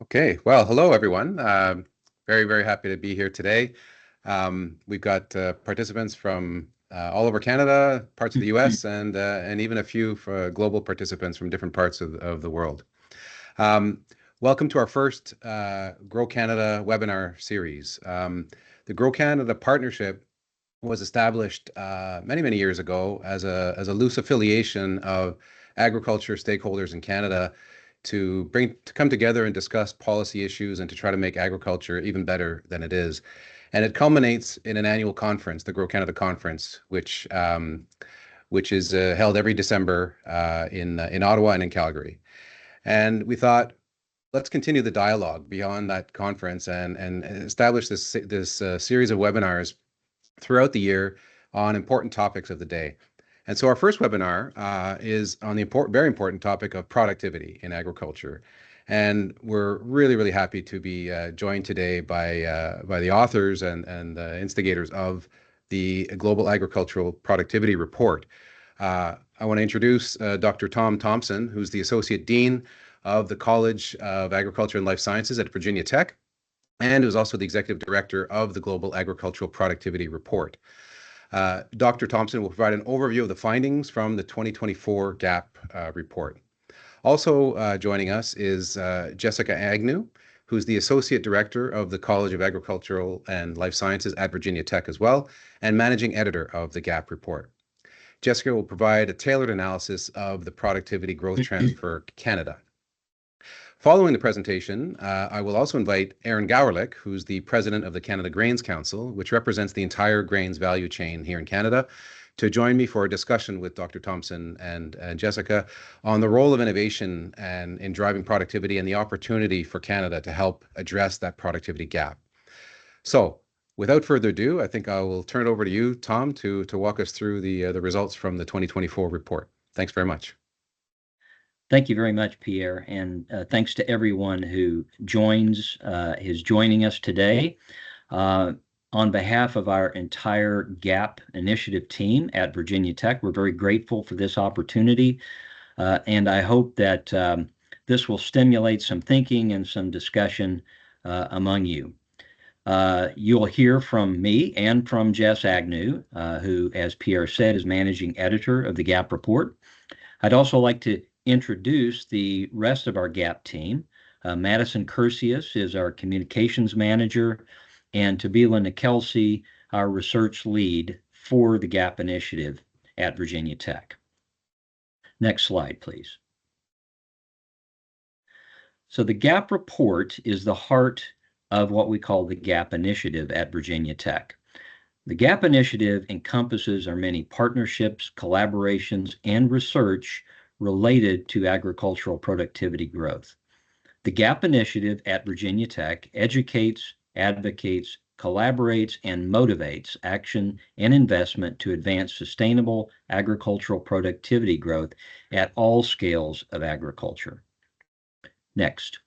Okay, well, hello everyone. Very happy to be here today. We've got participants from all over Canada, parts of the US, and even a few global participants from different parts of the world. Um, Welcome to our first Grow Canada webinar series. The Grow Canada partnership was established many years ago as a loose affiliation of agriculture stakeholders in Canada to come together and discuss policy issues and to try to make agriculture even better than it is. And it culminates in an annual conference, the Grow Canada Conference, which is held every December in Ottawa and in Calgary. And we thought, let's continue the dialogue beyond that conference and establish this series of webinars throughout the year on important topics of the day. And so our first webinar is on the very important topic of productivity in agriculture. And we're really happy to be joined today by the authors and instigators of the Global Agricultural Productivity Report. I want to introduce Dr. Tom Thompson, who's the Associate Dean of the College of Agriculture and Life Sciences at Virginia Tech, and who's also the Executive Director of the Global Agricultural Productivity Report. Dr. Thompson will provide an overview of the findings from the 2024 GAP report. Also joining us is Jessica Agnew, who's the Associate Director of the College of Agricultural and Life Sciences at Virginia Tech as well, and Managing Editor of the GAP report. Jessica will provide a tailored analysis of the productivity growth trend for Canada. Following the presentation, I will also invite Erin Gowriluk, who's the president of the Canada Grains Council, which represents the entire grains value chain here in Canada, to join me for a discussion with Dr. Thompson and Jessica on the role of innovation and in driving productivity and the opportunity for Canada to help address that productivity gap. So, without further ado, I think I will turn it over to you, Tom, to walk us through the results from the 2024 report. Thanks very much. Thank you very much, Pierre, and thanks to everyone who is joining us today. On behalf of our entire GAP initiative team at Virginia Tech, we're very grateful for this opportunity, and I hope that this will stimulate some thinking and some discussion among you. You'll hear from me and from Jess Agnew, who, as Pierre said, is managing editor of the GAP report. I'd also like to introduce the rest of our GAP team. Madison Cursius is our communications manager, and Tabila Nikelsey, our research lead for the GAP initiative at Virginia Tech. Next slide, please. So the GAP report is the heart of what we call the GAP initiative at Virginia Tech. The GAP initiative encompasses our many partnerships, collaborations, and research related to agricultural productivity growth. The GAP initiative at Virginia Tech educates, advocates, collaborates, and motivates action and investment to advance sustainable agricultural productivity growth at all scales of agriculture. Next.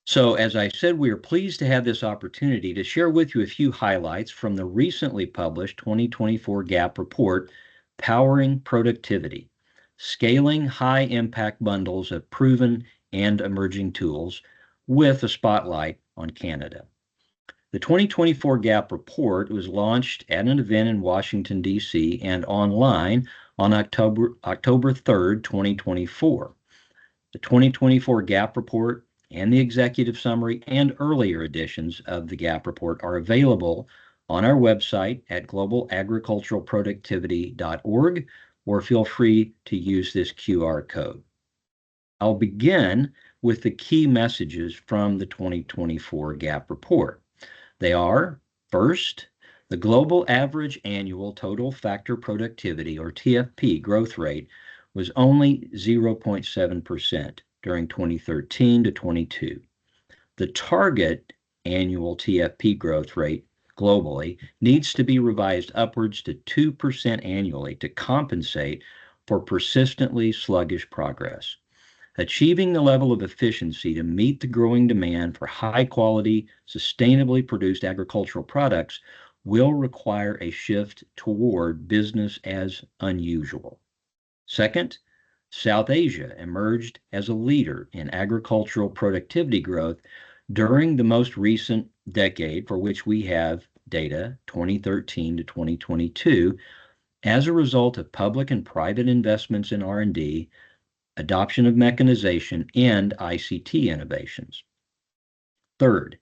So, as I said, we are pleased to have this opportunity to share with you a few highlights from the recently published 2024 GAP report, Powering Productivity, Scaling High-Impact Bundles of Proven and Emerging Tools, with a spotlight on Canada. The 2024 GAP report was launched at an event in Washington, D.C. and online on October 3rd, 2024. The 2024 GAP report and the executive summary and earlier editions of the GAP report are available on our website at globalagriculturalproductivity.org, or feel free to use this QR code. I'll begin with the key messages from the 2024 GAP report. They are, first, the global average annual total factor productivity, or TFP, growth rate was only 0.7% during 2013 to 22. The target annual TFP growth rate globally needs to be revised upwards to 2% annually to compensate for persistently sluggish progress. Achieving the level of efficiency to meet the growing demand for high-quality, sustainably produced agricultural products will require a shift toward business as unusual. Second, South Asia emerged as a leader in agricultural productivity growth during the most recent decade for which we have data, 2013 to 2022, as a result of public and private investments in R&D, adoption of mechanization, and ICT innovations. Third,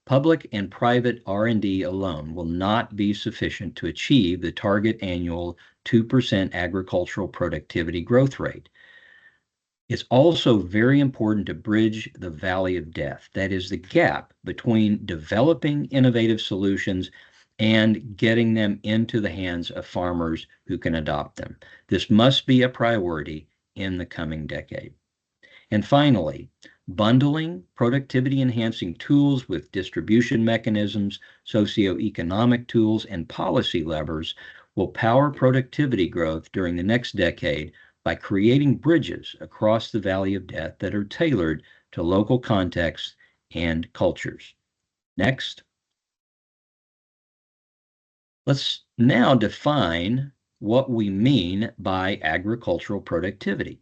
public and private R&D alone will not be sufficient to achieve the target annual 2% agricultural productivity growth rate. It's also very important to bridge the valley of death, that is the gap between developing innovative solutions and getting them into the hands of farmers who can adopt them. This must be a priority in the coming decade. And finally, bundling productivity enhancing tools with distribution mechanisms, socioeconomic tools, and policy levers will power productivity growth during the next decade by creating bridges across the valley of death that are tailored to local contexts and cultures. Next. Let's now define what we mean by agricultural productivity.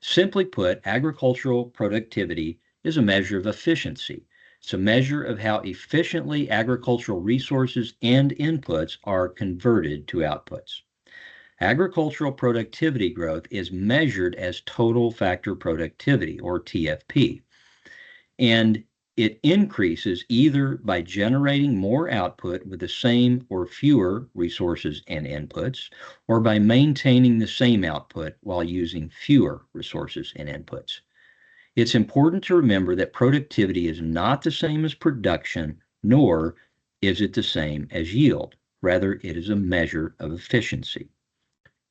Simply put, agricultural productivity is a measure of efficiency. It's a measure of how efficiently agricultural resources and inputs are converted to outputs. Agricultural productivity growth is measured as total factor productivity, or TFP, and it increases either by generating more output with the same or fewer resources and inputs, or by maintaining the same output while using fewer resources and inputs. It's important to remember that productivity is not the same as production, nor is it the same as yield. Rather, it is a measure of efficiency.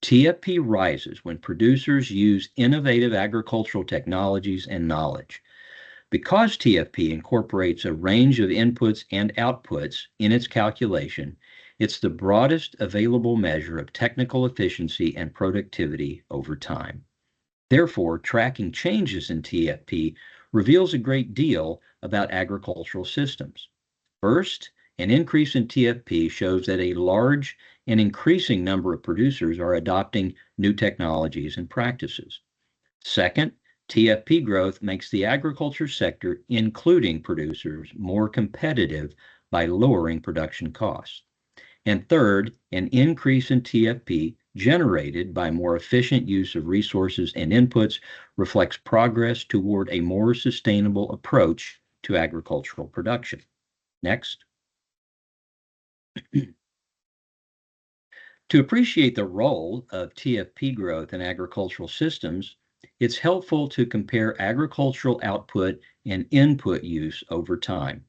TFP rises when producers use innovative agricultural technologies and knowledge. Because TFP incorporates a range of inputs and outputs in its calculation, it's the broadest available measure of technical efficiency and productivity over time. Therefore, tracking changes in TFP reveals a great deal about agricultural systems. First, an increase in TFP shows that a large and increasing number of producers are adopting new technologies and practices. Second, TFP growth makes the agriculture sector, including producers, more competitive by lowering production costs. And third, an increase in TFP generated by more efficient use of resources and inputs reflects progress toward a more sustainable approach to agricultural production. Next. To appreciate the role of TFP growth in agricultural systems, it's helpful to compare agricultural output and input use over time.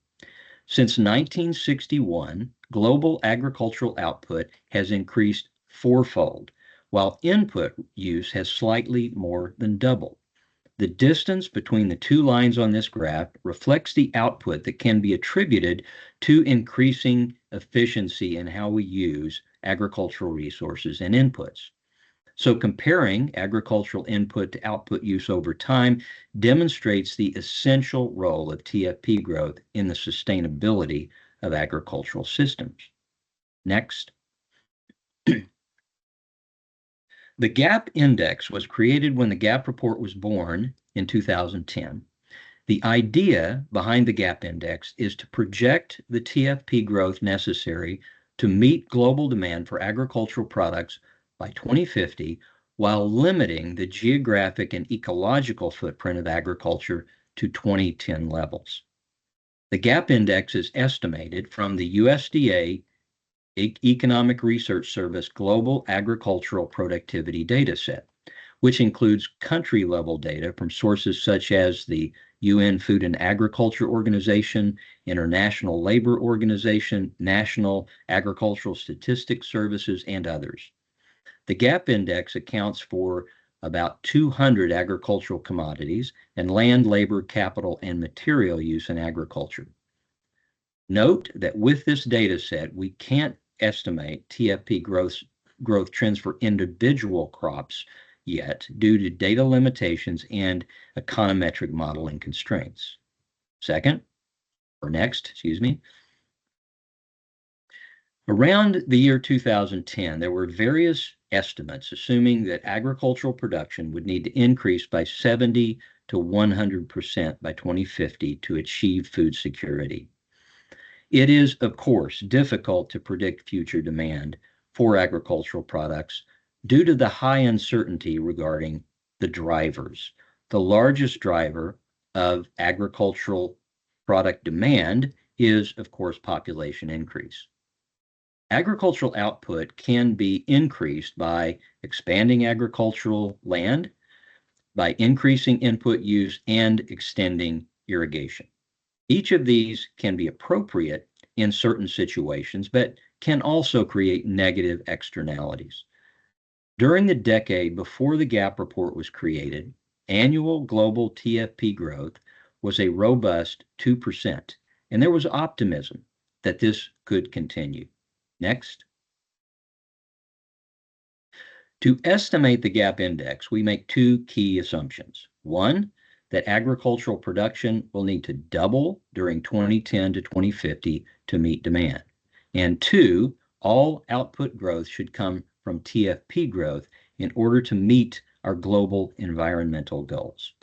Since 1961, global agricultural output has increased fourfold, while input use has slightly more than doubled. The distance between the two lines on this graph reflects the output that can be attributed to increasing efficiency in how we use agricultural resources and inputs. So comparing agricultural input to output use over time demonstrates the essential role of TFP growth in the sustainability of agricultural systems. Next. The GAP Index was created when the GAP report was born in 2010. The idea behind the GAP Index is to project the TFP growth necessary to meet global demand for agricultural products by 2050, while limiting the geographic and ecological footprint of agriculture to 2010 levels. The GAP Index is estimated from the USDA Economic Research Service Global Agricultural Productivity Dataset, which includes country-level data from sources such as the UN Food and Agriculture Organization, International Labor Organization, National Agricultural Statistics Services, and others. The GAP Index accounts for about 200 agricultural commodities and land, labor, capital, and material use in agriculture. Note that with this data set, we can't estimate TFP growth trends for individual crops yet due to data limitations and econometric modeling constraints. Next. Around the year 2010, there were various estimates assuming that agricultural production would need to increase by 70 to 100% by 2050 to achieve food security. It is, of course, difficult to predict future demand for agricultural products due to the high uncertainty regarding the drivers. The largest driver of agricultural product demand is, of course, population increase. Agricultural output can be increased by expanding agricultural land, by increasing input use, and extending irrigation. Each of these can be appropriate in certain situations, but can also create negative externalities. During the decade before the GAP report was created, annual global TFP growth was a robust 2%, and there was optimism that this could continue. Next. To estimate the GAP index, we make two key assumptions. One, that agricultural production will need to double during 2010 to 2050 to meet demand. And two, all output growth should come from TFP growth in order to meet our global environmental goals.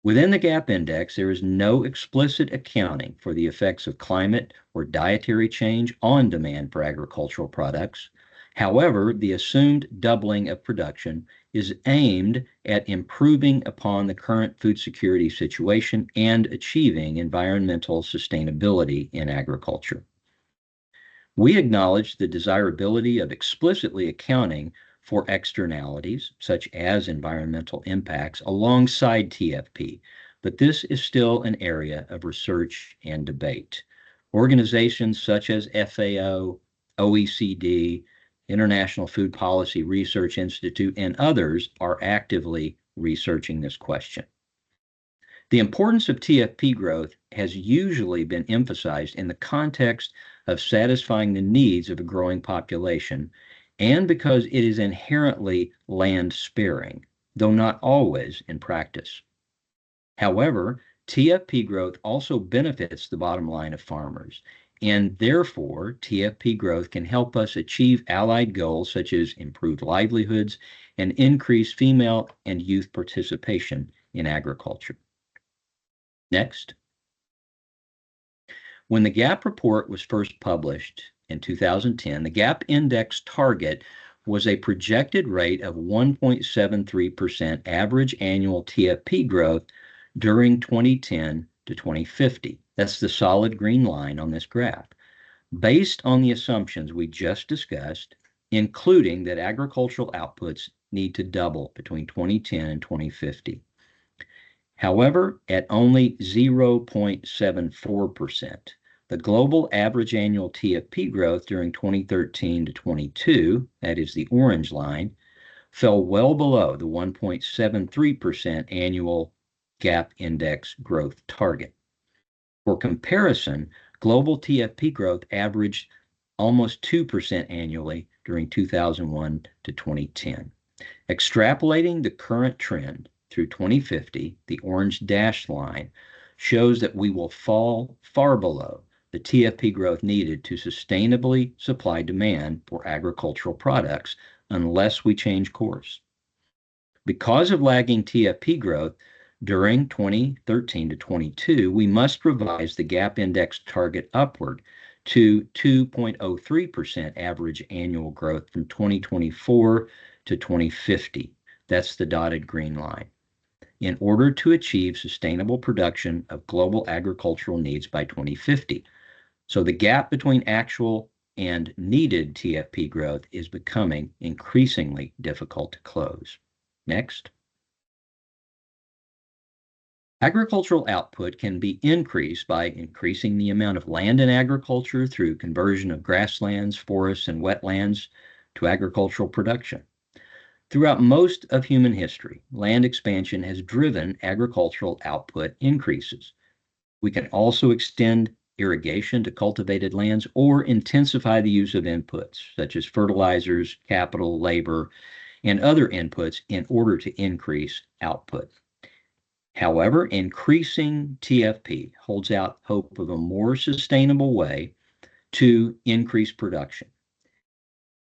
Within the GAP index, there is no explicit accounting for the effects of climate or dietary change on demand for agricultural products. However, the assumed doubling of production is aimed at improving upon the current food security situation and achieving environmental sustainability in agriculture. We acknowledge the desirability of explicitly accounting for externalities, such as environmental impacts, alongside TFP, but this is still an area of research and debate. Organizations such as FAO, OECD, International Food Policy Research Institute, and others are actively researching this question. The importance of TFP growth has usually been emphasized in the context of satisfying the needs of a growing population, and because it is inherently land sparing, though not always in practice. However, TFP growth also benefits the bottom line of farmers, and therefore TFP growth can help us achieve allied goals such as improved livelihoods and increased female and youth participation in agriculture. Next. When the GAP report was first published in 2010, the GAP index target was a projected rate of 1.73% average annual TFP growth during 2010 to 2050. That's the solid green line on this graph. Based on the assumptions we just discussed, including that agricultural outputs need to double between 2010 and 2050. However, at only 0.74%, the global average annual TFP growth during 2013 to 22, that is the orange line, fell well below the 1.73% annual GAP index growth target. For comparison, global TFP growth averaged almost 2% annually during 2001 to 2010. Extrapolating the current trend through 2050, the orange dashed line shows that we will fall far below the TFP growth needed to sustainably supply demand for agricultural products unless we change course. Because of lagging TFP growth during 2013 to 22, we must revise the GAP index target upward to 2.03% average annual growth from 2024 to 2050. That's the dotted green line, in order to achieve sustainable production of global agricultural needs by 2050. So the gap between actual and needed TFP growth is becoming increasingly difficult to close. Next. Agricultural output can be increased by increasing the amount of land in agriculture through conversion of grasslands, forests, and wetlands to agricultural production. Throughout most of human history, land expansion has driven agricultural output increases. We can also extend irrigation to cultivated lands or intensify the use of inputs such as fertilizers, capital, labor, and other inputs in order to increase output. However, increasing TFP holds out hope of a more sustainable way to increase production.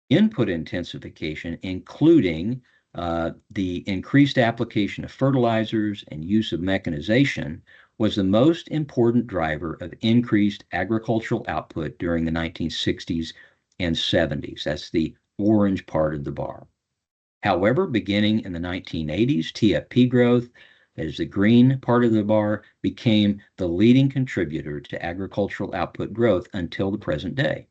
Input intensification, including the increased application of fertilizers and use of mechanization, was the most important driver of increased agricultural output during the 1960s and 70s. That's the orange part of the bar. However, beginning in the 1980s, TFP growth, as the green part of the bar, became the leading contributor to agricultural output growth until the present day.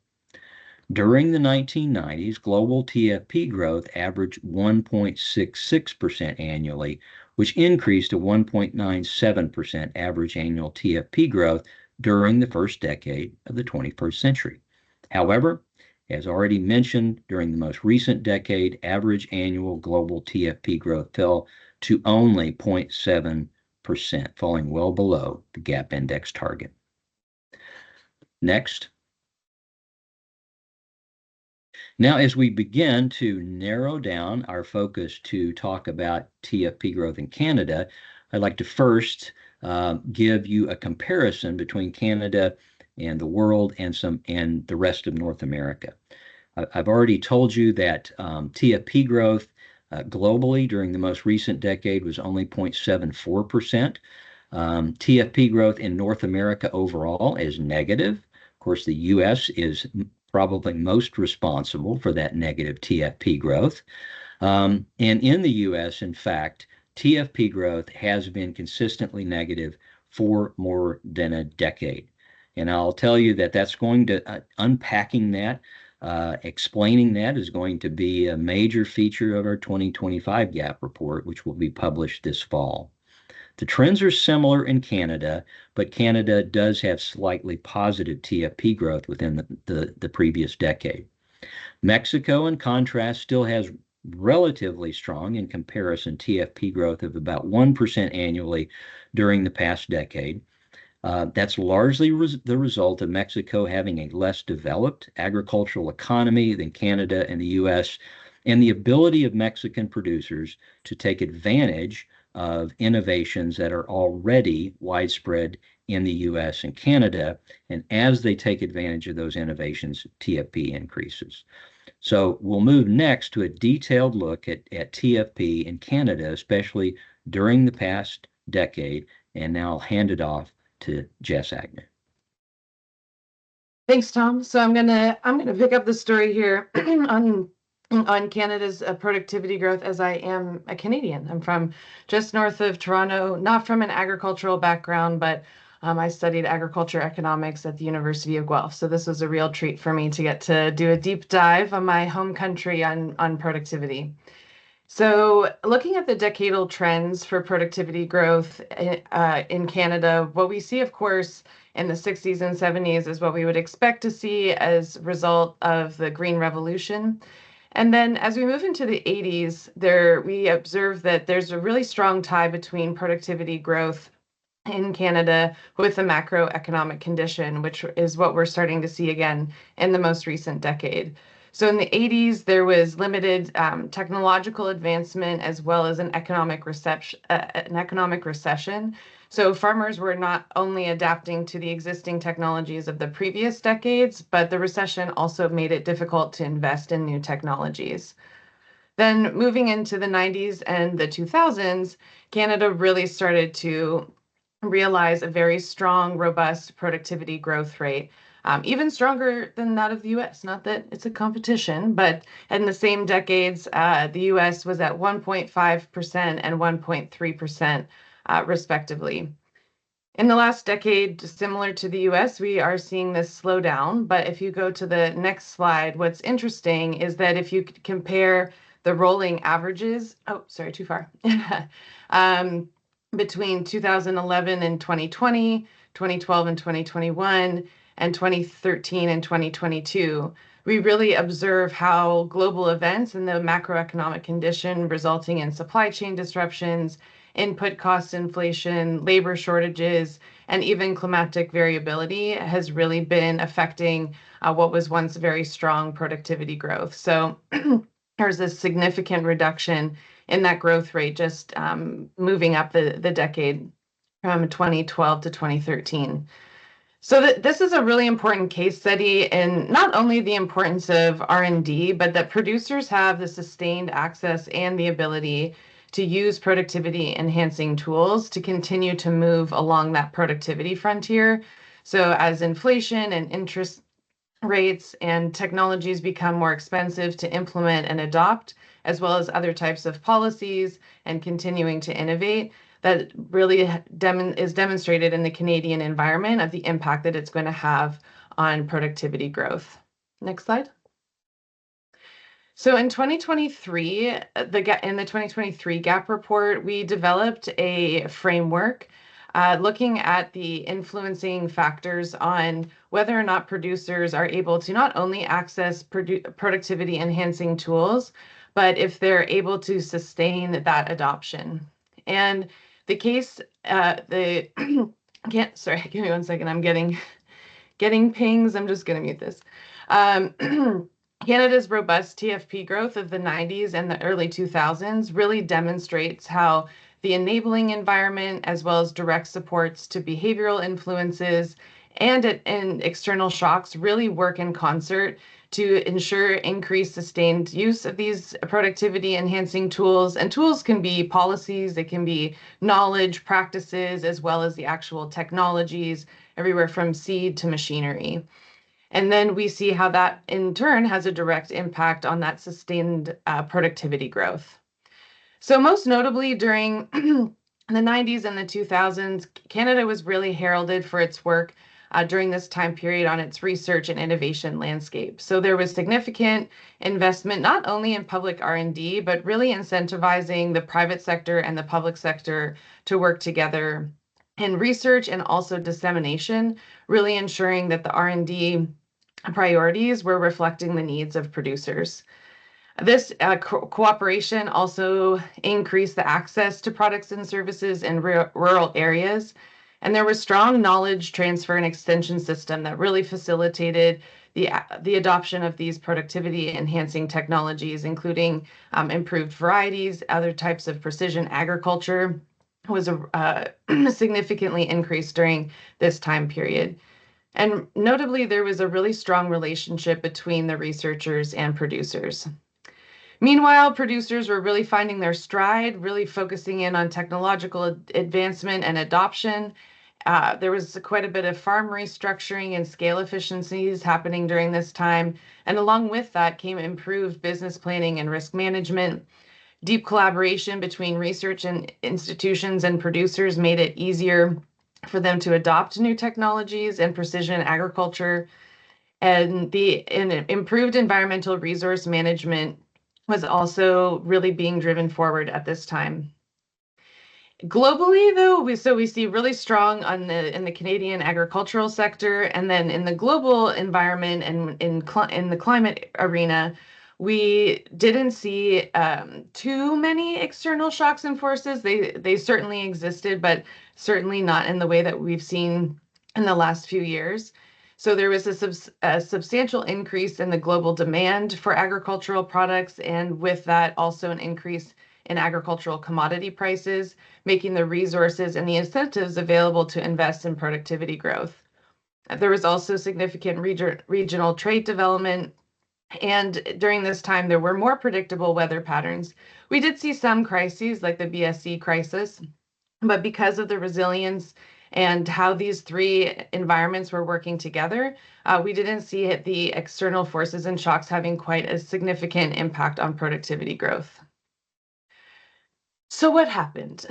During the 1990s, global TFP growth averaged 1.66% annually, which increased to 1.97% average annual TFP growth during the first decade of the 21st century. However, as already mentioned, during the most recent decade, average annual global TFP growth fell to only 0.7%, falling well below the GAP index target. Next. Now, as we begin to narrow down our focus to talk about TFP growth in Canada, I'd like to first give you a comparison between Canada and the world and the rest of North America. I've already told you that TFP growth globally during the most recent decade was only 0.74%. TFP growth in North America overall is negative. Of course, the U.S. is probably most responsible for that negative TFP growth. And in the U.S., in fact, TFP growth has been consistently negative for more than a decade. And I'll tell you that that's going to, unpacking that, explaining that is going to be a major feature of our 2025 GAP report, which will be published this fall. The trends are similar in Canada, but Canada does have slightly positive TFP growth within the previous decade. Mexico, in contrast, still has relatively strong, in comparison, TFP growth of about 1% annually during the past decade. That's largely the result of Mexico having a less developed agricultural economy than Canada and the U.S., and the ability of Mexican producers to take advantage of innovations that are already widespread in the U.S. and Canada. And as they take advantage of those innovations, TFP increases. So we'll move next to a detailed look at TFP in Canada, especially during the past decade. And now I'll hand it off to Jess Agnew. Thanks, Tom. So I'm gonna pick up the story here on Canada's productivity growth, as I am a Canadian. I'm from just north of Toronto, not from an agricultural background, but I studied agriculture economics at the University of Guelph. So this was a real treat for me to get to do a deep dive on my home country on productivity. So looking at the decadal trends for productivity growth in Canada, what we see, of course, in the 60s and 70s is what we would expect to see as a result of the Green Revolution. And then as we move into the 80s, we observe that there's a really strong tie between productivity growth in Canada with the macroeconomic condition, which is what we're starting to see again in the most recent decade. So in the 80s, there was limited technological advancement as well as an economic recession. So farmers were not only adapting to the existing technologies of the previous decades, but the recession also made it difficult to invest in new technologies. Then moving into the 90s and the 2000s, Canada really started to realize a very strong, robust productivity growth rate, even stronger than that of the US. Not that it's a competition, but in the same decades, the US was at 1.5% and 1.3%, respectively. In the last decade, similar to the US, we are seeing this slow down. But if you go to the next slide, what's interesting is that if you compare the rolling averages, too far. Between 2011 and 2020, 2012 and 2021, and 2013 and 2022, we really observe how global events and the macroeconomic condition resulting in supply chain disruptions, input cost inflation, labor shortages, and even climatic variability has really been affecting what was once very strong productivity growth. So there's a significant reduction in that growth rate, just moving up the decade from 2012 to 2013. So this is a really important case study in not only the importance of R&D, but that producers have the sustained access and the ability to use productivity enhancing tools to continue to move along that productivity frontier. So as inflation and interest rates and technologies become more expensive to implement and adopt, as well as other types of policies and continuing to innovate, that really is demonstrated in the Canadian environment of the impact that it's going to have on productivity growth. Next slide. So in 2023, in the 2023 GAP report, we developed a framework looking at the influencing factors on whether or not producers are able to not only access productivity enhancing tools, but if they're able to sustain that adoption. And the case, sorry, give me 1 second. I'm getting pings. I'm just going to mute this. Canada's robust TFP growth of the 90s and the early 2000s really demonstrates how the enabling environment, as well as direct supports to behavioral influences and external shocks, really work in concert to ensure increased sustained use of these productivity enhancing tools. And tools can be policies, it can be knowledge, practices, as well as the actual technologies, everywhere from seed to machinery. And then we see how that in turn has a direct impact on that sustained productivity growth. So most notably during the 90s and the 2000s, Canada was really heralded for its work during this time period on its research and innovation landscape. So there was significant investment not only in public R&D, but really incentivizing the private sector and the public sector to work together in research and also dissemination, really ensuring that the R&D priorities were reflecting the needs of producers. This cooperation also increased the access to products and services in rural areas. And there was strong knowledge transfer and extension system that really facilitated the adoption of these productivity enhancing technologies, including improved varieties, other types of precision agriculture was significantly increased during this time period. And notably, there was a really strong relationship between the researchers and producers. Meanwhile, producers were really finding their stride, really focusing in on technological advancement and adoption. There was quite a bit of farm restructuring and scale efficiencies happening during this time. And along with that came improved business planning and risk management. Deep collaboration between research and institutions and producers made it easier for them to adopt new technologies and precision agriculture. And improved environmental resource management was also really being driven forward at this time. Globally, though, we see really strong in the Canadian agricultural sector, and then in the global environment and in the climate arena, we didn't see too many external shocks and forces. They certainly existed, but certainly not in the way that we've seen in the last few years. So there was a substantial increase in the global demand for agricultural products, and with that also an increase in agricultural commodity prices, making the resources and the incentives available to invest in productivity growth. There was also significant regional trade development, and during this time there were more predictable weather patterns. We did see some crises like the BSE crisis, but because of the resilience and how these three environments were working together, we didn't see the external forces and shocks having quite a significant impact on productivity growth. So what happened?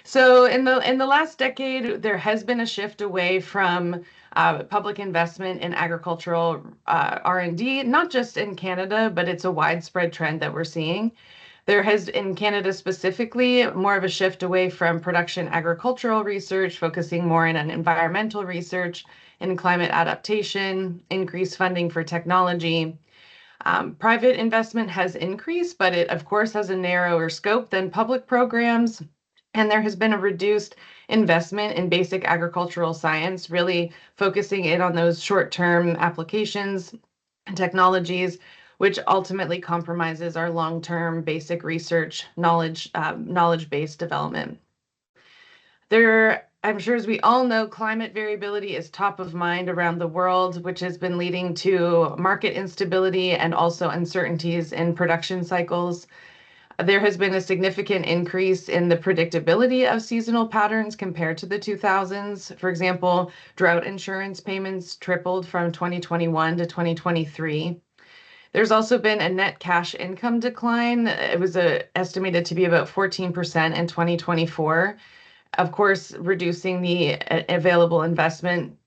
So in the last decade, there has been a shift away from public investment in agricultural R&D, not just in Canada, but it's a widespread trend that we're seeing. There has, in Canada specifically, more of a shift away from production agricultural research, focusing more on environmental research and climate adaptation, increased funding for technology. Private investment has increased, but it, of course, has a narrower scope than public programs. And there has been a reduced investment in basic agricultural science, really focusing in on those short-term applications and technologies, which ultimately compromises our long-term basic research knowledge-based development. There I'm sure as we all know, climate variability is top of mind around the world, which has been leading to market instability and also uncertainties in production cycles. There has been a significant increase in the predictability of seasonal patterns compared to the 2000s. For example, drought insurance payments tripled from 2021 to 2023. There's also been a net cash income decline. It was estimated to be about 14% in 2024. Of course, reducing the available investment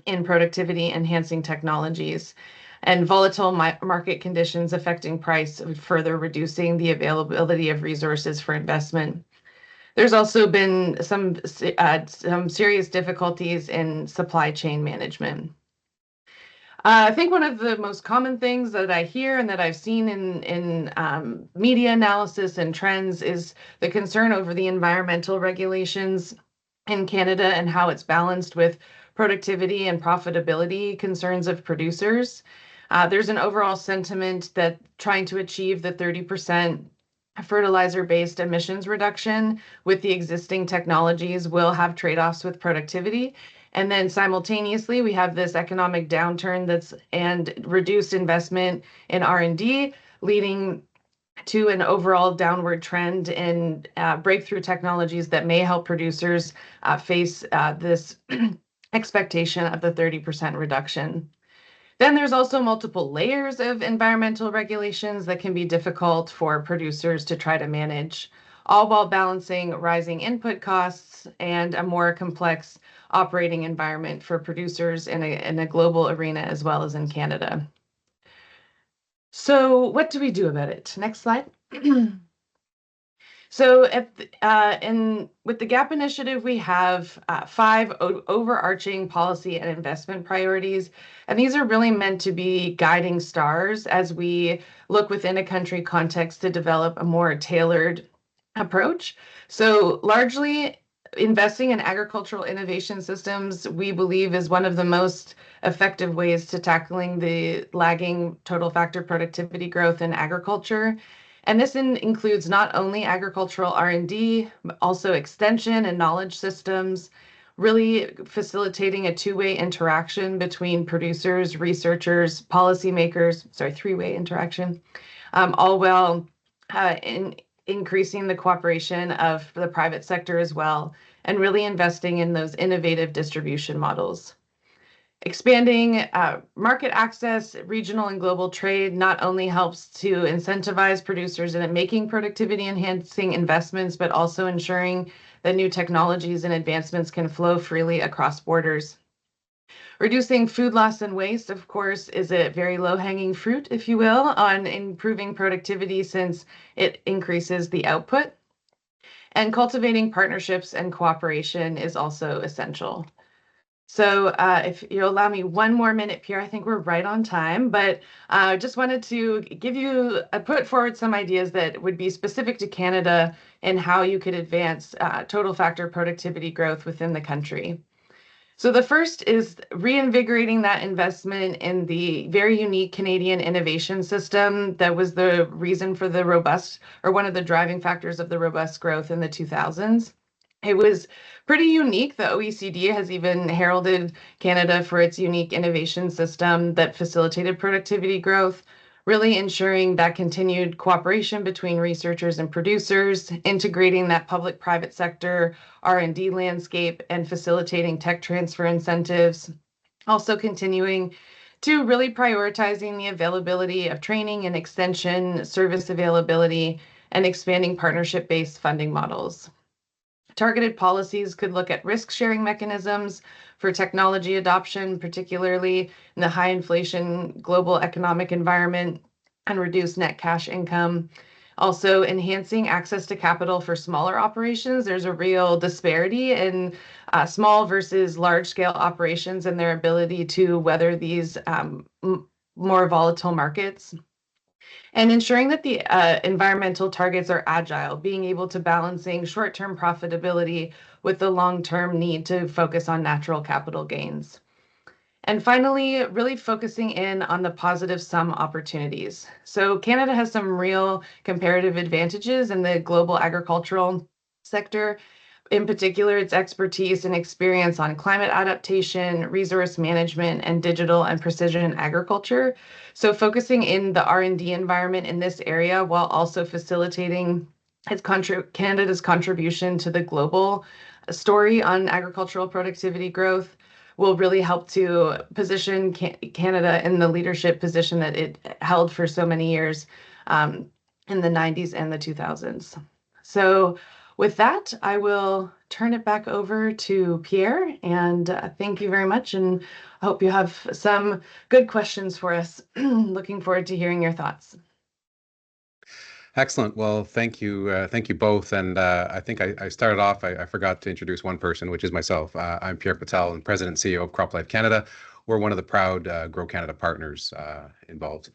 in productivity enhancing technologies, and volatile market conditions affecting price, further reducing the availability of resources for investment. There's also been some serious difficulties in supply chain management. I think one of the most common things that I hear and that I've seen in media analysis and trends is the concern over the environmental regulations in Canada and how it's balanced with productivity and profitability concerns of producers. There's an overall sentiment that trying to achieve the 30% fertilizer-based emissions reduction with the existing technologies will have trade-offs with productivity. And then simultaneously, we have this economic downturn and reduced investment in R&D, leading to an overall downward trend in breakthrough technologies that may help producers face this expectation of the 30% reduction. Then there's also multiple layers of environmental regulations that can be difficult for producers to try to manage, all while balancing rising input costs and a more complex operating environment for producers in a global arena as well as in Canada. So what do we do about it? Next slide. So with the GAP initiative, we have 5 overarching policy and investment priorities, and these are really meant to be guiding stars as we look within a country context to develop a more tailored approach. So largely, investing in agricultural innovation systems, we believe, is one of the most effective ways to tackling the lagging total factor productivity growth in agriculture. And this includes not only agricultural R&D, but also extension and knowledge systems, really facilitating a two-way interaction between producers, researchers, policymakers, three-way interaction, all while increasing the cooperation of the private sector as well, and really investing in those innovative distribution models. Expanding market access, regional and global trade not only helps to incentivize producers in making productivity enhancing investments, but also ensuring that new technologies and advancements can flow freely across borders. Reducing food loss and waste, of course, is a very low-hanging fruit, if you will, on improving productivity since it increases the output. And cultivating partnerships and cooperation is also essential. So if you allow me one more minute, Pierre, I think we're right on time, but I just wanted to put forward some ideas that would be specific to Canada and how you could advance total factor productivity growth within the country. So the first is reinvigorating that investment in the very unique Canadian innovation system that was the reason for the robust, or one of the driving factors of the robust growth in the 2000s. It was pretty unique. The OECD has even heralded Canada for its unique innovation system that facilitated productivity growth, really ensuring that continued cooperation between researchers and producers, integrating that public-private sector R&D landscape, and facilitating tech transfer incentives. Also continuing to really prioritizing the availability of training and extension, service availability, and expanding partnership-based funding models. Targeted policies could look at risk-sharing mechanisms for technology adoption, particularly in the high inflation global economic environment, and reduce net cash income. Also, enhancing access to capital for smaller operations. There's a real disparity in small versus large-scale operations and their ability to weather these more volatile markets. And ensuring that the environmental targets are agile, being able to balancing short-term profitability with the long-term need to focus on natural capital gains. And finally, really focusing in on the positive sum opportunities. So Canada has some real comparative advantages in the global agricultural sector. in particular its expertise and experience on climate adaptation, resource management, and digital and precision agriculture. So focusing in the R&D environment in this area while also facilitating Canada's contribution to the global story on agricultural productivity growth will really help to position Canada in the leadership position that it held for so many years in the 90s and the 2000s. So with that, I will turn it back over to Pierre, and thank you very much, and I hope you have some good questions for us. Looking forward to hearing your thoughts. Excellent. Well, thank you both. And I think I started off, I forgot to introduce one person, which is myself. I'm Pierre Petelle, and President and CEO of CropLife Canada. We're one of the proud GrowCanada partners involved.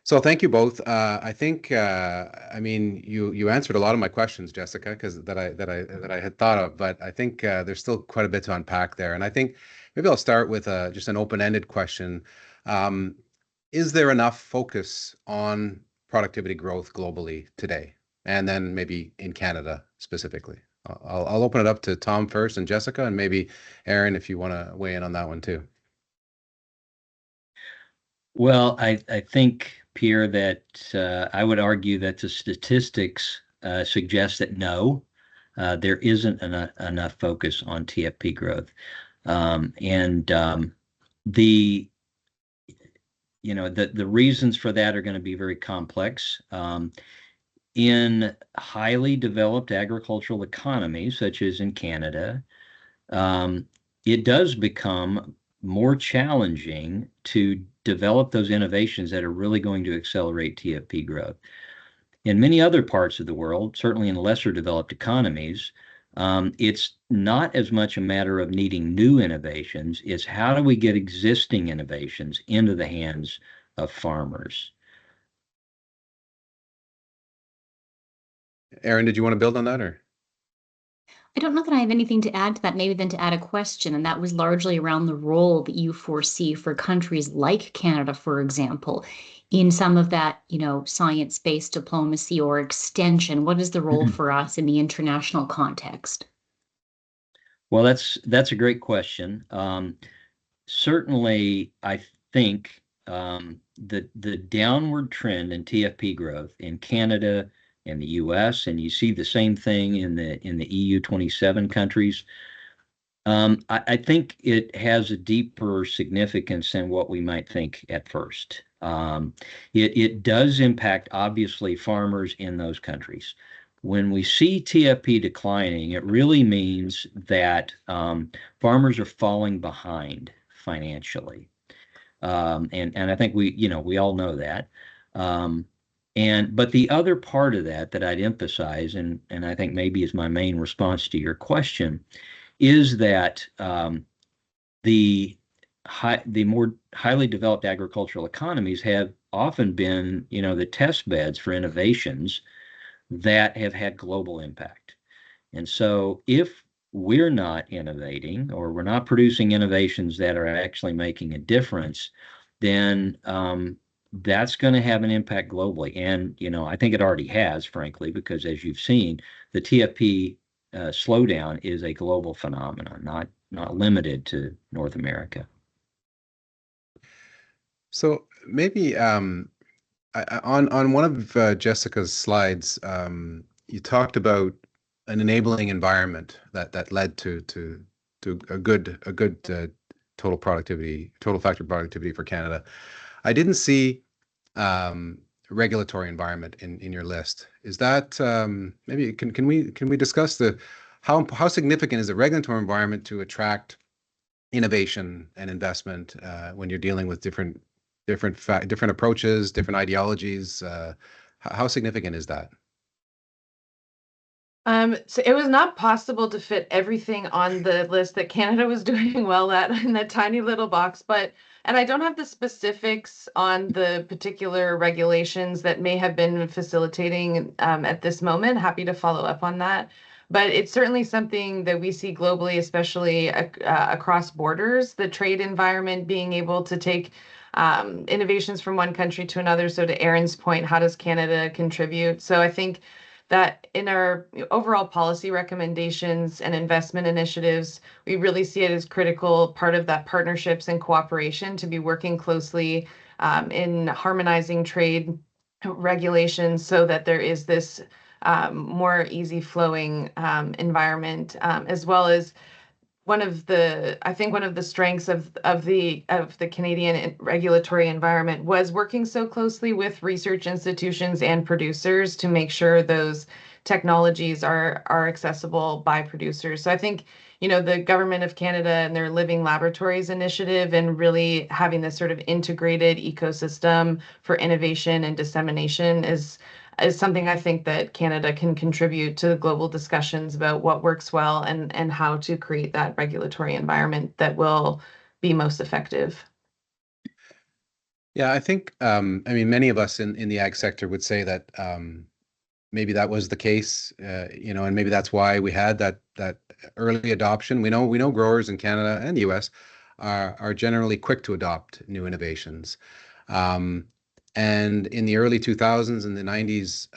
So thank you both. I think I mean you answered a lot of my questions, Jessica, because that I had thought of, but I think there's still quite a bit to unpack there. And I think maybe I'll start with just an open-ended question. Is there enough focus on productivity growth globally today, and then maybe in Canada specifically? I'll open it up to Tom first, and Jessica, and maybe Erin, if you want to weigh in on that one too. Well, I think, Pierre, that I would argue that the statistics suggest that no, there isn't enough focus on TFP growth, the reasons for that are going to be very complex. In highly developed agricultural economies, such as in Canada, it does become more challenging to develop those innovations that are really going to accelerate TFP growth. In many other parts of the world, certainly in lesser developed economies, it's not as much a matter of needing new innovations, it's how do we get existing innovations into the hands of farmers. Erin, did you want to build on that, or? I don't know that I have anything to add to that, maybe than to add a question, and that was largely around the role that you foresee for countries like Canada, for example, in some of that, science-based diplomacy or extension. What is the role for us in the international context? Well, that's a great question. Certainly, I think the downward trend in TFP growth in Canada and the U.S., and you see the same thing in the EU 27 countries. I think it has a deeper significance than what we might think at first. It does impact, obviously, farmers in those countries. When we see TFP declining, it really means that farmers are falling behind financially, and I think we all know that. But the other part of that I'd emphasize, and I think maybe is my main response to your question, is that the more highly developed agricultural economies have often been, the test beds for innovations that have had global impact. And so if we're not innovating, or we're not producing innovations that are actually making a difference, then that's going to have an impact globally. And, I think it already has, frankly, because as you've seen, the TFP slowdown is a global phenomenon, not limited to North America. So maybe on one of Jessica's slides, you talked about an enabling environment that led to a good total factor productivity for Canada. I didn't see regulatory environment in your list. Is that maybe can we discuss how significant is the regulatory environment to attract innovation and investment when you're dealing with different approaches, different ideologies? How significant is that? So it was not possible to fit everything on the list that Canada was doing well at in that tiny little box, and I don't have the specifics on the particular regulations that may have been facilitating at this moment. Happy to follow up on that. But it's certainly something that we see globally, especially across borders, the trade environment being able to take innovations from one country to another. So to Erin's point, how does Canada contribute? So I think that in our overall policy recommendations and investment initiatives, we really see it as critical part of that partnerships and cooperation to be working closely in harmonizing trade regulations so that there is this more easy flowing environment, as well as I think one of the strengths of the Canadian regulatory environment was working so closely with research institutions and producers to make sure those technologies are accessible by producers. So I think, the Government of Canada and their Living Laboratories initiative and really having this sort of integrated ecosystem for innovation and dissemination is something I think that Canada can contribute to the global discussions about what works well and how to create that regulatory environment that will be most effective. Yeah, I think, many of us in the ag sector would say that maybe that was the case, and maybe that's why we had that early adoption. We know growers in Canada and the US are generally quick to adopt new innovations. And in the early 2000s and the 90s,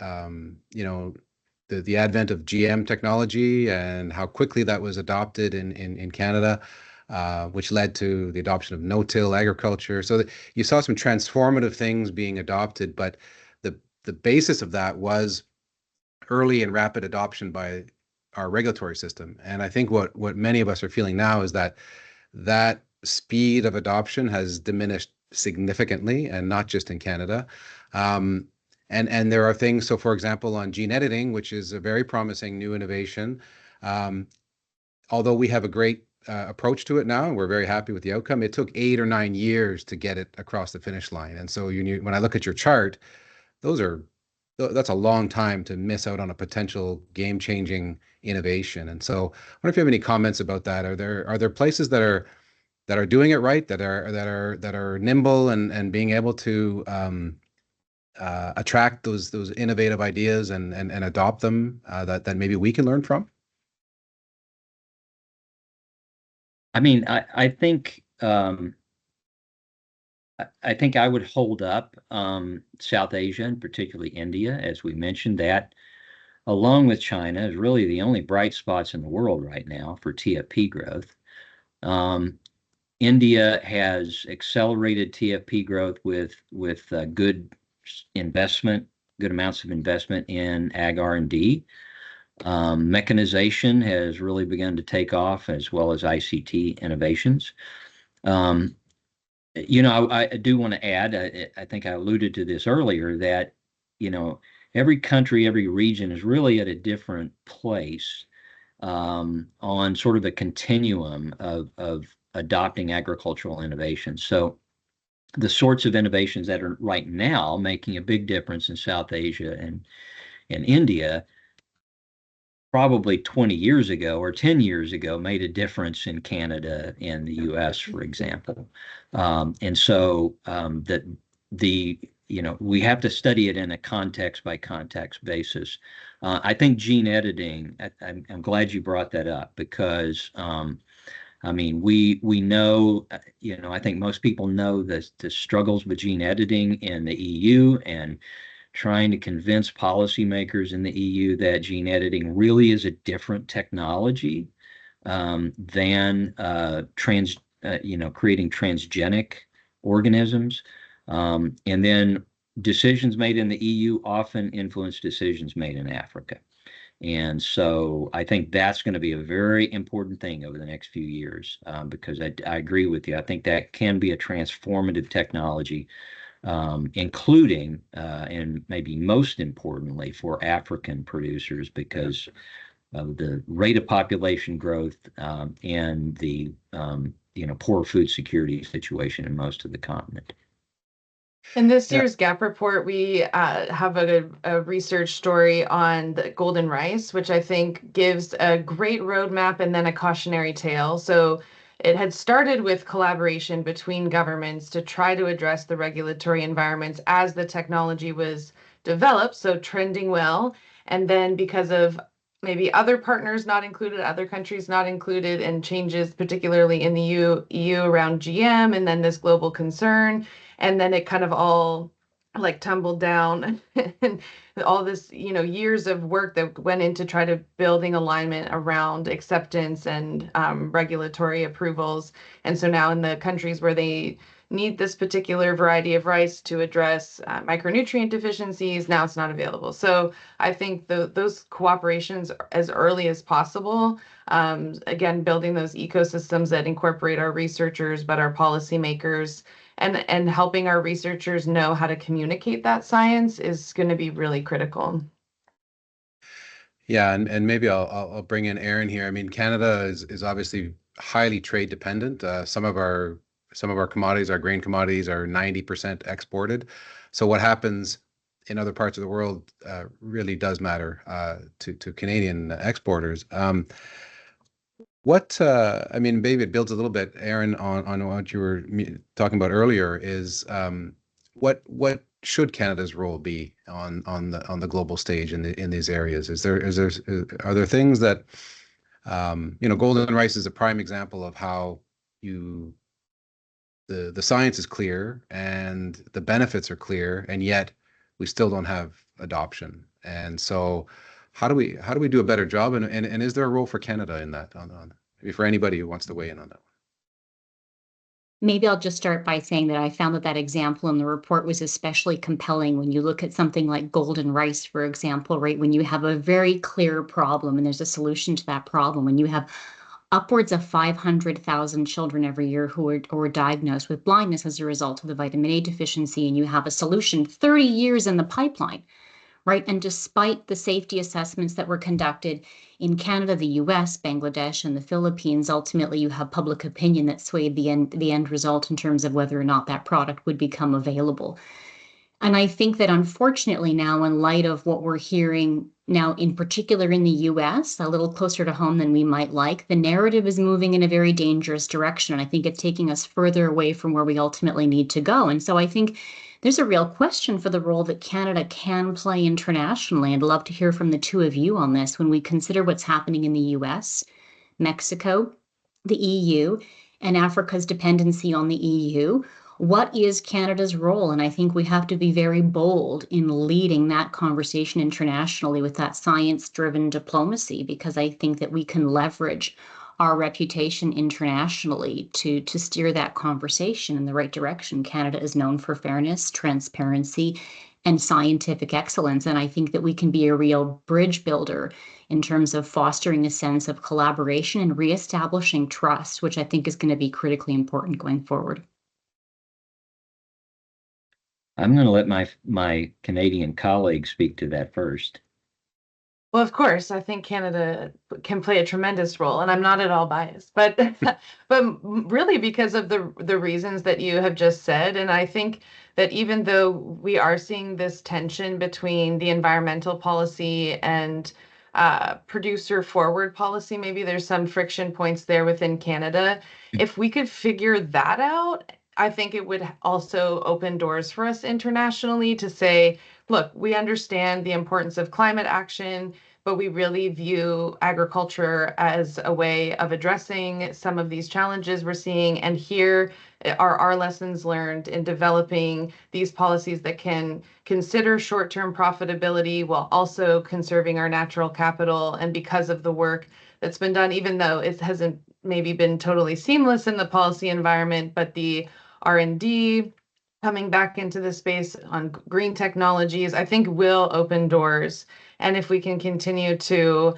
the advent of GM technology and how quickly that was adopted in Canada, which led to the adoption of no-till agriculture. So you saw some transformative things being adopted, but the basis of that was early and rapid adoption by our regulatory system. And I think what many of us are feeling now is that speed of adoption has diminished significantly, and not just in Canada. And there are things, so for example, on gene editing, which is a very promising new innovation, although we have a great approach to it now, and we're very happy with the outcome, it took 8 or 9 years to get it across the finish line. And so when I look at your chart, that's a long time to miss out on a potential game-changing innovation. And so I wonder if you have any comments about that. Are there places that are doing it right, that are nimble and being able to attract those innovative ideas and adopt them, that maybe we can learn from? I think I would hold up South Asia, and particularly India, as we mentioned. That, along with China, is really the only bright spots in the world right now for TFP growth. India has accelerated TFP growth with good amounts of investment in ag R&D. Mechanization has really begun to take off, as well as ICT innovations. I do want to add, I think I alluded to this earlier, that, every country, every region is really at a different place on sort of a continuum of adopting agricultural innovation. So the sorts of innovations that are right now making a big difference in South Asia and India, probably 20 years ago or 10 years ago, made a difference in Canada and the US, for example. And so we have to study it in a context by context basis. I think gene editing, I'm glad you brought that up, because we know, I think most people know the struggles with gene editing in the EU, and trying to convince policymakers in the EU that gene editing really is a different technology than creating transgenic organisms. And then decisions made in the EU often influence decisions made in Africa. And so I think that's going to be a very important thing over the next few years, because I agree with you. I think that can be a transformative technology, including, and maybe most importantly, for African producers, because of the rate of population growth and the poor food security situation in most of the continent. In this year's GAP report, we have a research story on the golden rice, which I think gives a great roadmap and then a cautionary tale. So it had started with collaboration between governments to try to address the regulatory environments as the technology was developed, so trending well. And then because of maybe other partners not included, other countries not included, and changes particularly in the EU around GM, and then this global concern, and then it kind of all like tumbled down and all this, years of work that went into try to building alignment around acceptance and regulatory approvals. And so now in the countries where they need this particular variety of rice to address micronutrient deficiencies, now it's not available. So I think those cooperations as early as possible, again, building those ecosystems that incorporate our researchers, but our policymakers, and helping our researchers know how to communicate that science is going to be really critical. Yeah, and maybe I'll bring in Erin here. I mean, Canada is obviously highly trade dependent. Some of our commodities, our grain commodities, are 90% exported. So what happens in other parts of the world really does matter to Canadian exporters. I mean, maybe it builds a little bit, Erin, on what you were talking about earlier. Is what should Canada's role be on the global stage in these areas? Are there things that golden rice is a prime example of how the science is clear and the benefits are clear, and yet we still don't have adoption. And so how do we do a better job? And is there a role for Canada in that? Maybe for anybody who wants to weigh in on that one. Maybe I'll just start by saying that I found that example in the report was especially compelling when you look at something like golden rice, for example, right? When you have a very clear problem and there's a solution to that problem, when you have upwards of 500,000 children every year who are diagnosed with blindness as a result of the vitamin A deficiency, and you have a solution 30 years in the pipeline, right? And despite the safety assessments that were conducted in Canada, the US, Bangladesh, and the Philippines, ultimately you have public opinion that swayed the end result in terms of whether or not that product would become available. And I think that unfortunately now, in light of what we're hearing now, in particular in the US, a little closer to home than we might like, the narrative is moving in a very dangerous direction. And I think it's taking us further away from where we ultimately need to go. And so I think there's a real question for the role that Canada can play internationally. I'd love to hear from the two of you on this when we consider what's happening in the US, Mexico, the EU, and Africa's dependency on the EU. What is Canada's role? And I think we have to be very bold in leading that conversation internationally with that science-driven diplomacy, because I think that we can leverage our reputation internationally to steer that conversation in the right direction. Canada is known for fairness, transparency, and scientific excellence. And I think that we can be a real bridge builder in terms of fostering a sense of collaboration and reestablishing trust, which I think is going to be critically important going forward. I'm going to let my Canadian colleagues speak to that first. Well, of course, I think Canada can play a tremendous role, and I'm not at all biased, but really because of the reasons that you have just said. And I think that even though we are seeing this tension between the environmental policy and producer forward policy, maybe there's some friction points there within Canada. If we could figure that out, I think it would also open doors for us internationally to say, look, we understand the importance of climate action, but we really view agriculture as a way of addressing some of these challenges we're seeing. And here are our lessons learned in developing these policies that can consider short-term profitability while also conserving our natural capital. And because of the work that's been done, even though it hasn't maybe been totally seamless in the policy environment, but the R&D coming back into the space on green technologies, I think will open doors. And if we can continue to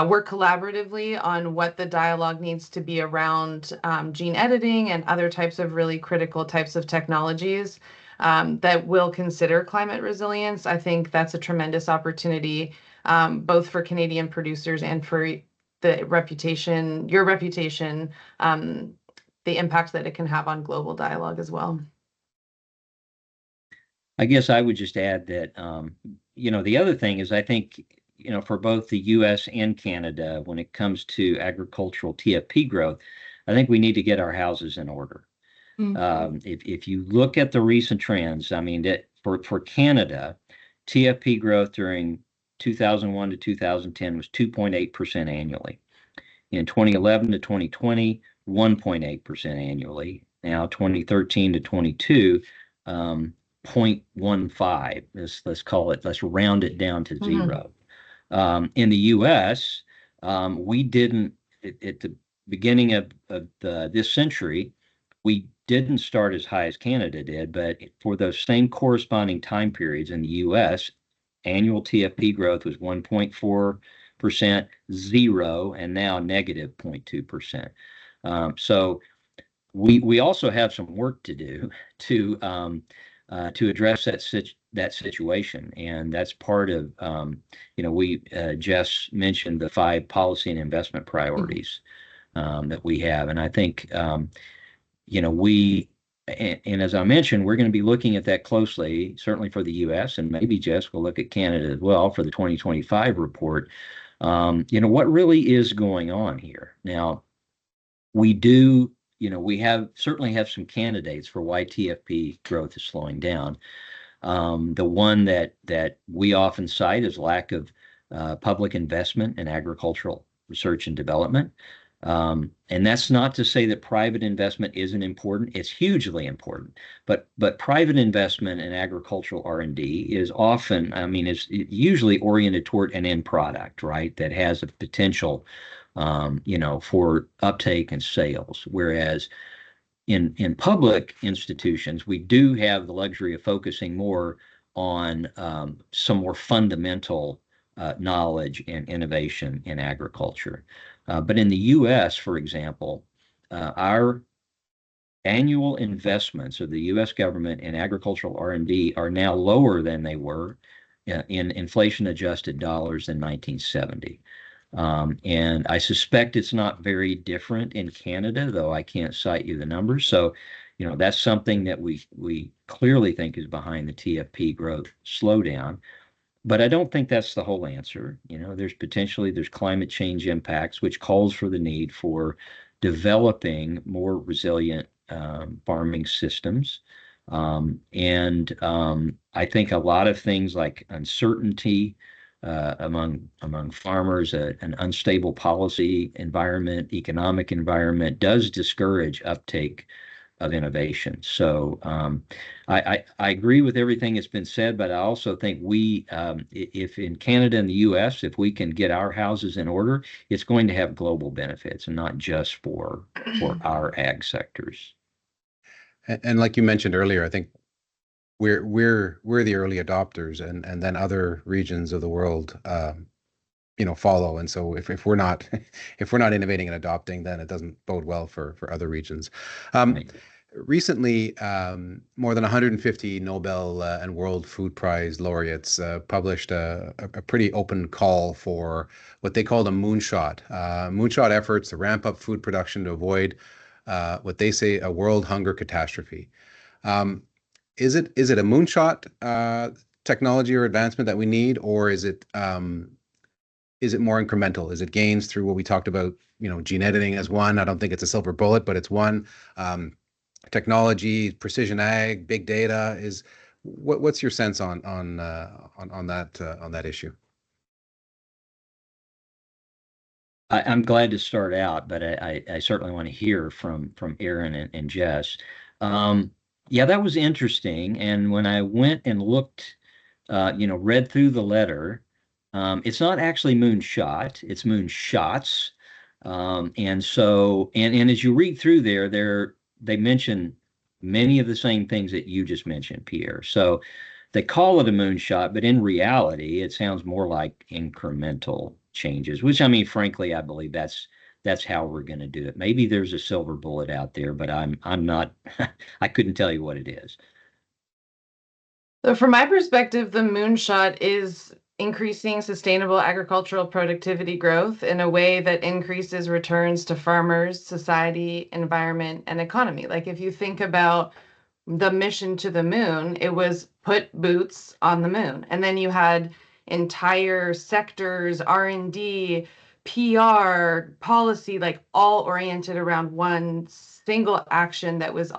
work collaboratively on what the dialogue needs to be around gene editing and other types of really critical types of technologies that will consider climate resilience, I think that's a tremendous opportunity, both for Canadian producers and for the reputation, your reputation, the impact that it can have on global dialogue as well. I guess I would just add that, the other thing is I think, for both the U.S. and Canada, when it comes to agricultural TFP growth, I think we need to get our houses in order. Mm-hmm. If you look at the recent trends, I mean, that for Canada, TFP growth during 2001 to 2010 was 2.8% annually. In 2011 to 2020, 1.8% annually. Now 2013 to 22, 0.15. Let's call it, let's round it down to zero. In the U.S., we didn't, at the beginning of this century, we didn't start as high as Canada did, but for those same corresponding time periods in the U.S., annual TFP growth was 1.4%, 0, and now negative 0.2%. So we also have some work to do to address that situation, and that's part of we Jess mentioned the 5 policy and investment priorities that we have, and I think and as I mentioned, we're going to be looking at that closely, certainly for the U.S., and maybe Jess will look at Canada as well for the 2025 report. What really is going on here now? We do. We certainly have some candidates for why TFP growth is slowing down. The one that we often cite is lack of public investment in agricultural research and development. And that's not to say that private investment isn't important. It's hugely important. But private investment in agricultural R&D is often, it's usually oriented toward an end product, right, that has a potential for uptake and sales. Whereas in public institutions, we do have the luxury of focusing more on some more fundamental knowledge and innovation in agriculture. But in the U.S., for example, our annual investments of the U.S. government in agricultural R&D are now lower than they were in inflation-adjusted dollars in 1970. And I suspect it's not very different in Canada, though I can't cite you the numbers. So, that's something that we clearly think is behind the TFP growth slowdown. But I don't think that's the whole answer. There's climate change impacts, which calls for the need for developing more resilient farming systems. And I think a lot of things like uncertainty among farmers, an unstable policy environment, economic environment does discourage uptake of innovation. So I agree with everything that's been said, but I also think if in Canada and the U.S., if we can get our houses in order, it's going to have global benefits and not just for our ag sectors. And like you mentioned earlier, I think we're the early adopters, and then other regions of the world follow. And so if we're not innovating and adopting, then it doesn't bode well for other regions. Right. Recently, more than 150 Nobel and World Food Prize laureates published a pretty open call for what they called a moonshot efforts to ramp up food production to avoid what they say a world hunger catastrophe. Is it a moonshot technology or advancement that we need, or is it more incremental? Is it gains through what we talked about, gene editing as one? I don't think it's a silver bullet, but it's one. Technology, precision ag, big data is. What's your sense on that issue? I'm glad to start out, but I certainly want to hear from Erin and Jess. Yeah, that was interesting. And when I went and looked, read through the letter, it's not actually moonshot, it's moonshots. And so, and as you read through they mention many of the same things that you just mentioned, Pierre. So they call it a moonshot, but in reality, it sounds more like incremental changes, which, frankly, I believe that's how we're going to do it. Maybe there's a silver bullet out there, but I'm not, I couldn't tell you what it is. So from my perspective, the moonshot is increasing sustainable agricultural productivity growth in a way that increases returns to farmers, society, environment, and economy. Like if you think about the mission to the moon, it was put boots on the moon. And then you had entire sectors, R&D, PR, policy, like all oriented around one single action that was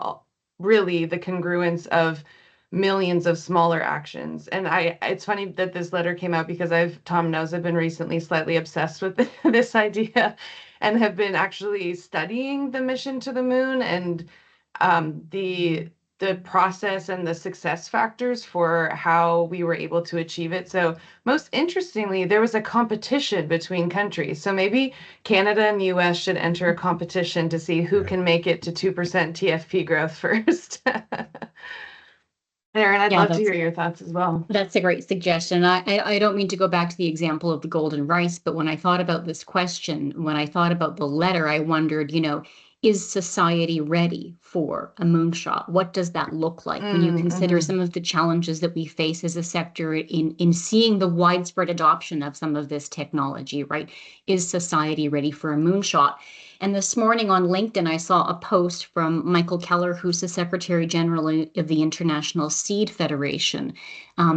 really the congruence of millions of smaller actions. And it's funny that this letter came out because Tom knows I've been recently slightly obsessed with this idea and have been actually studying the mission to the moon and the the process and the success factors for how we were able to achieve it. So most interestingly, there was a competition between countries. So maybe Canada and the US should enter a competition to see who can make it to 2% TFP growth first. Erin, I'd love to hear your thoughts as well. That's a great suggestion. I don't mean to go back to the example of the golden rice, but when I thought about this question, when I thought about the letter, I wondered, is society ready for a moonshot? What does that look like when you consider some of the challenges that we face as a sector in seeing the widespread adoption of some of this technology, right? Is society ready for a moonshot? And this morning on LinkedIn, I saw a post from Michael Keller, who's the Secretary General of the International Seed Federation.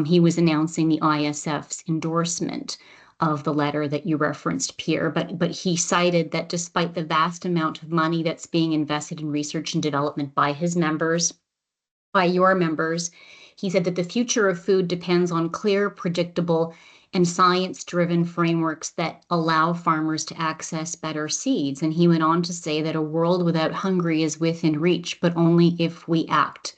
He was announcing the ISF's endorsement of the letter that you referenced, Pierre, but he cited that despite the vast amount of money that's being invested in research and development by his members, by your members, he said that the future of food depends on clear, predictable, and science-driven frameworks that allow farmers to access better seeds. And he went on to say that a world without hunger is within reach, but only if we act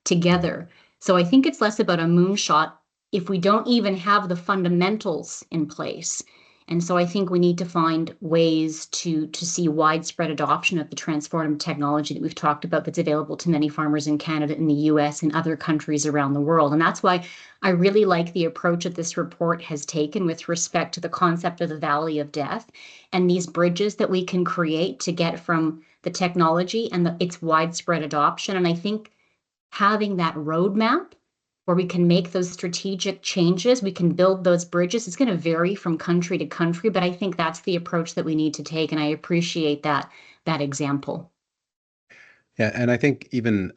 together. So I think it's less about a moonshot if we don't even have the fundamentals in place. And so I think we need to find ways to see widespread adoption of the transformative technology that we've talked about that's available to many farmers in Canada, in the US, and other countries around the world. And that's why I really like the approach that this report has taken with respect to the concept of the Valley of Death and these bridges that we can create to get from the technology and its widespread adoption. And I think having that roadmap where we can make those strategic changes, we can build those bridges. It's going to vary from country to country, but I think that's the approach that we need to take, and I appreciate that example. Yeah, and I think even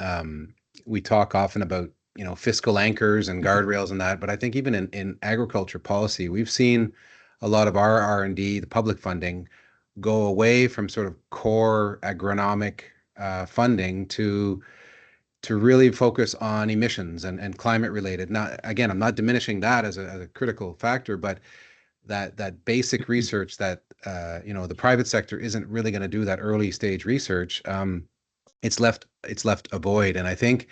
we talk often about fiscal anchors and guardrails and that, but I think even in agriculture policy, we've seen a lot of our R&D, the public funding, go away from sort of core agronomic funding to really focus on emissions and climate related. Now, again, I'm not diminishing that as a critical factor, but that basic research that the private sector isn't really going to do, that early stage research, it's left a void. And I think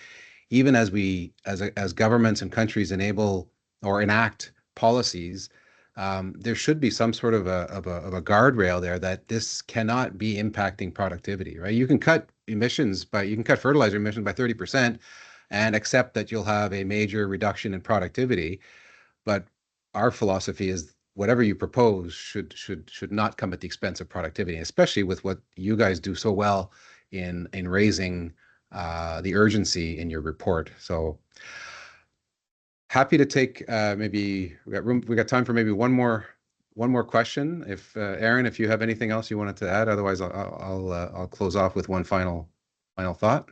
even as governments and countries enable or enact policies, there should be some sort of a guardrail there that this cannot be impacting productivity, right? You can cut fertilizer emissions by 30% and accept that you'll have a major reduction in productivity. But our philosophy is whatever you propose should not come at the expense of productivity, especially with what you guys do so well in raising the urgency in your report. So happy to take maybe we got time for maybe one more question. If Erin, if you have anything else you wanted to add, otherwise I'll close off with one final thought.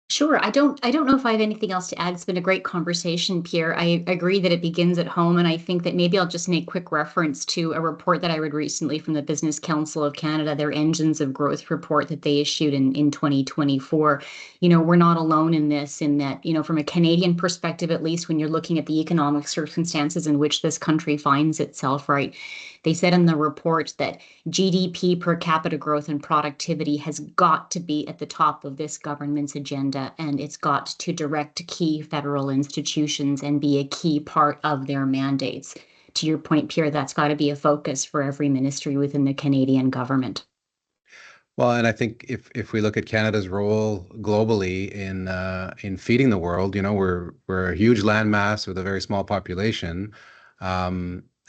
Sure. I don't know if I have anything else to add. It's been a great conversation, Pierre. I agree that it begins at home, and I think that maybe I'll just make quick reference to a report that I read recently from the Business Council of Canada, their Engines of Growth report that they issued in 2024. We're not alone in this, in that, from a Canadian perspective, at least when you're looking at the economic circumstances in which this country finds itself, right? They said in the report that GDP per capita growth and productivity has got to be at the top of this government's agenda, and it's got to direct key federal institutions and be a key part of their mandates. To your point, Pierre, that's got to be a focus for every ministry within the Canadian government. Well, and I think if we look at Canada's role globally in feeding the world, we're a huge landmass with a very small population.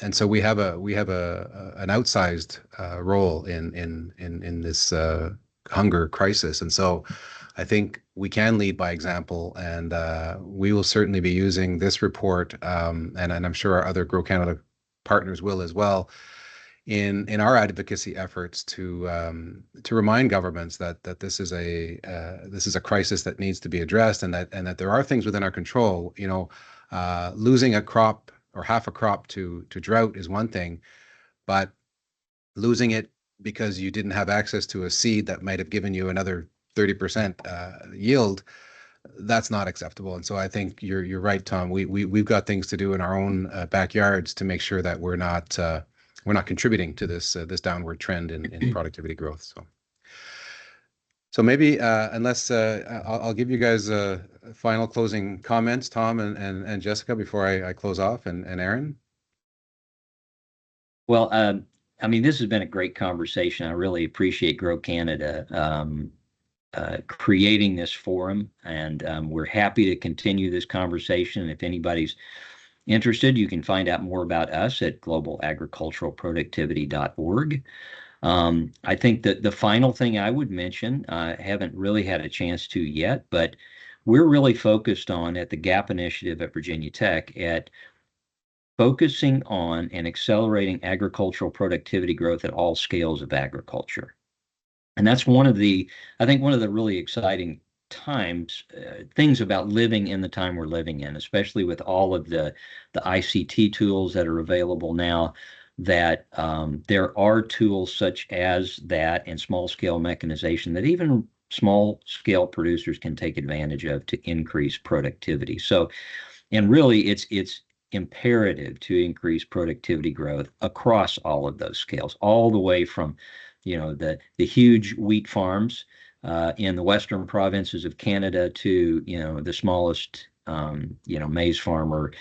And so we have an outsized role in this hunger crisis, and so I think we can lead by example, and we will certainly be using this report, and I'm sure our other GrowCanada partners will as well, in our advocacy efforts to remind governments that this is a crisis that needs to be addressed, and that there are things within our control. Losing a crop or half a crop to drought is one thing, but losing it because you didn't have access to a seed that might have given you another 30% yield, that's not acceptable. And so I think you're right, Tom. We've got things to do in our own backyards to make sure that we're not contributing to this downward trend in productivity growth. So So maybe unless I'll give you guys final closing comments, Tom and Jessica, before I close off, and Erin. Well, I mean, this has been a great conversation. I really appreciate GrowCanada creating this forum, and we're happy to continue this conversation. If anybody's interested, you can find out more about us at globalagriculturalproductivity.org. I think that the final thing I would mention, I haven't really had a chance to yet, but we're really focused on at the GAP initiative at Virginia Tech at focusing on and accelerating agricultural productivity growth at all scales of agriculture. And that's one of the, I think one of the really exciting things about living in the time we're living in, especially with all of the ICT tools that are available now, that there are tools such as that and small scale mechanization that even small scale producers can take advantage of to increase productivity. So, and really it's imperative to increase productivity growth across all of those scales, all the way from, you know, the huge wheat farms in the western provinces of Canada to, you know, the smallest you know, maize farmer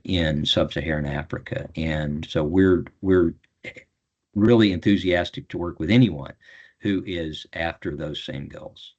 in sub-Saharan Africa. And so we're really enthusiastic to work with anyone who is after those same goals.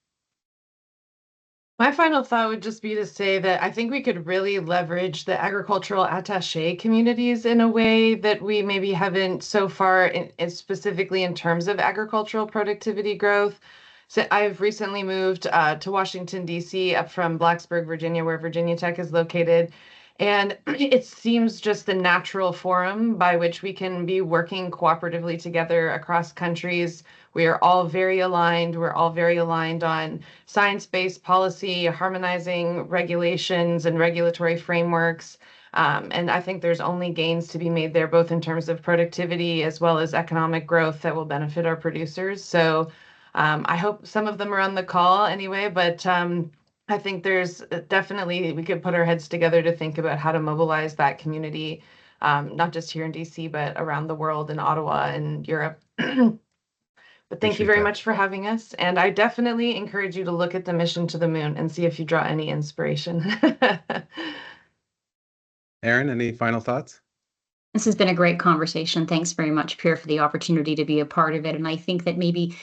My final thought would just be to say that I think we could really leverage the agricultural attaché communities in a way that we maybe haven't so far, specifically in terms of agricultural productivity growth. So I've recently moved to Washington, D.C., up from Blacksburg, Virginia, where Virginia Tech is located. And it seems just the natural forum by which we can be working cooperatively together across countries. We are all very aligned. We're all very aligned on science-based policy, harmonizing regulations and regulatory frameworks. And I think there's only gains to be made there, both in terms of productivity as well as economic growth that will benefit our producers. So I hope some of them are on the call anyway, but I think there's definitely, we could put our heads together to think about how to mobilize that community, not just here in DC, but around the world, in Ottawa and Europe. But thank you very much for having us. And I definitely encourage you to look at the mission to the moon and see if you draw any inspiration. Erin, any final thoughts? This has been a great conversation. Thanks very much, Pierre, for the opportunity to be a part of it. And I think that maybe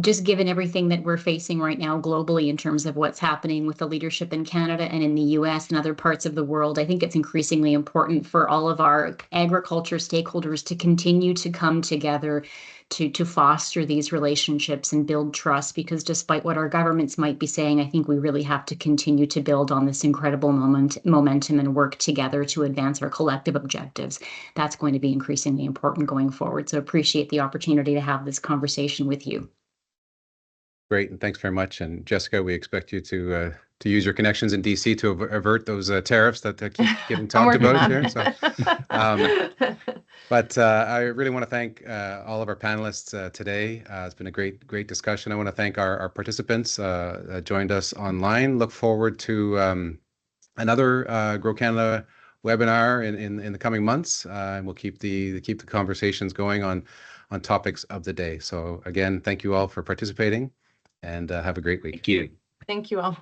just given everything that we're facing right now globally in terms of what's happening with the leadership in Canada and in the US and other parts of the world, I think it's increasingly important for all of our agriculture stakeholders to continue to come together to foster these relationships and build trust, because despite what our governments might be saying, I think we really have to continue to build on this incredible momentum and work together to advance our collective objectives. That's going to be increasingly important going forward. So appreciate the opportunity to have this conversation with you. Great, and thanks very much. And Jessica, we expect you to use your connections in DC to avert those tariffs that keep getting talked about here. So, but I really want to thank all of our panelists today. It's been a great discussion. I want to thank our participants that joined us online. Look forward to another GrowCanada webinar in the coming months, and we'll keep the conversations going on topics of the day. So again, thank you all for participating. And have a great week. Thank you. Thank you all.